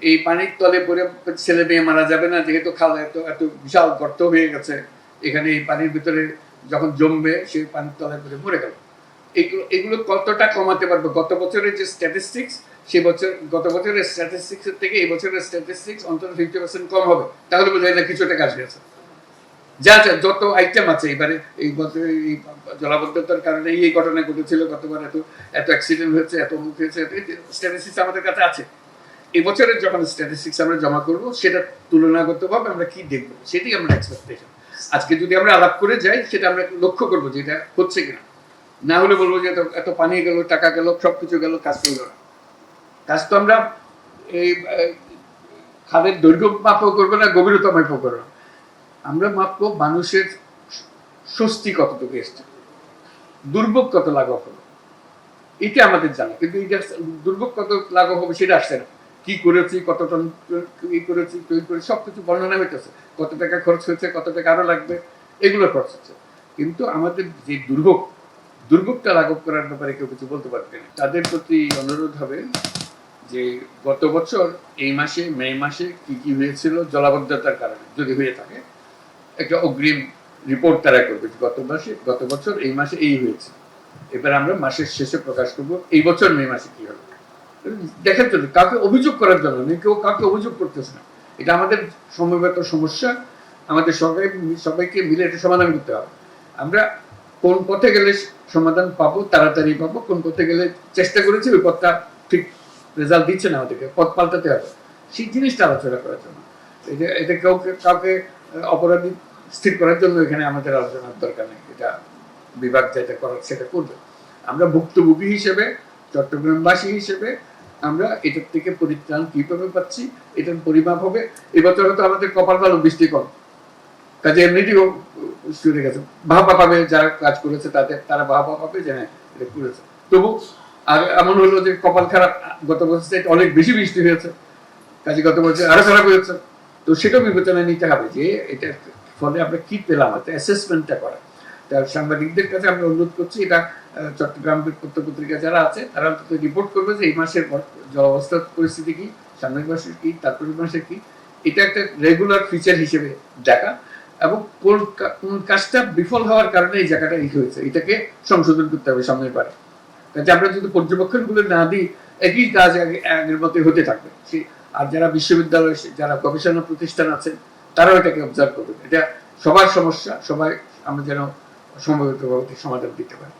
এই পানির তলে পড়ে ছেলে মেয়ে মারা যাবে না, যেহেতু খাল এত এত বিশাল গর্ত হয়ে গেছে, এখানে এই পানির ভিতরে যখন জমবে সেই পানির তলে পড়ে মরে গেল। এগুলো এগুলো কতটা কমাতে পারবো? গত বছরের যে স্ট্যাটিস্টিক্স, সে বছর গত বছরের স্ট্যাটিস্টিক্সের থেকে এই বছরের স্ট্যাটিস্টিক্স অন্তত 50% কম হবে, তাহলে বোঝা যায় কিছুটা কাজ হয়েছে। যা যা যত আইটেম আছে এবারে এই বছর এই জলাবদ্ধতার কারণে এই ঘটনা ঘটেছিল, গতবার এত এত অ্যাক্সিডেন্ট হয়েছে, এত মুখ হয়েছে, স্ট্যাটিস্টিক্স আমাদের কাছে আছে। এই বছরের যখন স্ট্যাটিস্টিক্স আমরা জমা করব, সেটা তুলনাগতভাবে আমরা কি দেখবো সেটাই আমরা এক্সপেকটেশন। আজকে যদি আমরা আলাপ করে যাই, সেটা আমরা লক্ষ্য করবো যে এটা হচ্ছে কিনা। না হলে বলবো যে এত পানি গেল, টাকা গেল, সবকিছু গেল, কাজ করলো না। কাজ তো আমরা এই খালের দৈর্ঘ্য মাপও করবো না, গভীরতা মাপও করবো না, আমরা মাপবো মানুষের স্বস্তি কতটুকু এসছে, দুর্ভোগ কত লাঘব হলো, এটা আমাদের জানা। কিন্তু এটা দুর্ভোগ কত লাঘব হবে সেটা আসছে না। কি করেছি, কত টন কি করেছি, তৈরি করে সবকিছু বর্ণনা হইতেছে, কত টাকা খরচ হয়েছে, কত টাকা আরো লাগবে, এগুলো খরচ হচ্ছে। কিন্তু আমাদের যে দুর্ভোগটা লাঘব করার ব্যাপারে কেউ কিছু বলতে পারবে না। তাদের প্রতি অনুরোধ হবে যে গত বছর এই মাসে মে মাসে কি কি হয়েছিল জলাবদ্ধতার কারণে, যদি হয়ে থাকে একটা অগ্রিম রিপোর্ট তারা করবে, গত বছর এই মাসে এই হয়েছে। এবার আমরা মাসের শেষে প্রকাশ করবো এই বছর মে মাসে কি হলো। দেখার জন্য, কাউকে অভিযোগ করার জন্য নেই, কেউ কাউকে অভিযোগ করতেছে না। এটা আমাদের সমবেত সমস্যা, আমাদের সবাইকে মিলে এটা সমাধান করতে হবে। আমরা কোন পথে গেলে সমাধান পাবো, তাড়াতাড়ি পাবো, কোন পথে গেলে চেষ্টা করেছি ওই পথটা ঠিক রেজাল্ট দিচ্ছে না, আমাদেরকে পথ পাল্টাতে হবে, সেই জিনিসটা আলোচনা করার জন্য। এটা কাউকে অপরাধী স্থির করার জন্য এখানে আমাদের আলোচনার দরকার নেই। এটা বিভাগ যেটা করার সেটা করবে। আমরা ভুক্তভোগী হিসেবে, চট্টগ্রামবাসী হিসেবে আমরা এটার থেকে পরিত্রাণ কিভাবে পাচ্ছি, এটার পরিমাপ হবে। এবছর হয়তো আমাদের কপাল ভালো, বৃষ্টি কম, কাজে এমনিটিও শুরু গেছে, ভাবা পাবে যারা কাজ করেছে, তারা ভাবা পাবে যে হ্যাঁ এটা করেছে। তবু আর এমন হলো যে কপাল খারাপ, গত বছর অনেক বেশি বৃষ্টি হয়েছে, কাজে গত বছর আরো খারাপ হয়েছে। তো সেটাও বিবেচনায় নিতে হবে যে এটার ফলে আমরা কি পেলাম, অ্যাসেসমেন্টটা করা। তার সাংবাদিকদের কাছে আমরা অনুরোধ করছি, এটা চট্টগ্রাম পত্রিকা যারা আছে তারা অন্তত রিপোর্ট করবে যে এই মাসের জলাবস্থার পরিস্থিতি কি, সামনের মাসের কি, তারপরের মাসের কি। এটা একটা রেগুলার ফিচার হিসেবে দেখা, এবং কোন কাজটা বিফল হওয়ার কারণে এই জায়গাটা এই হয়েছে, এটাকে সংশোধন করতে হবে সামনের বারে। কাজে আমরা যদি পর্যবেক্ষণগুলো না দিই, একই কাজ আগের মতোই হতে থাকবে। আর যারা বিশ্ববিদ্যালয়, যারা গবেষণা প্রতিষ্ঠান আছেন, তারাও এটাকে অবজার্ভ করবে। এটা সবার সমস্যা, সবাই আমরা যেন সমবেতভাবে সমাধান দিতে পারি।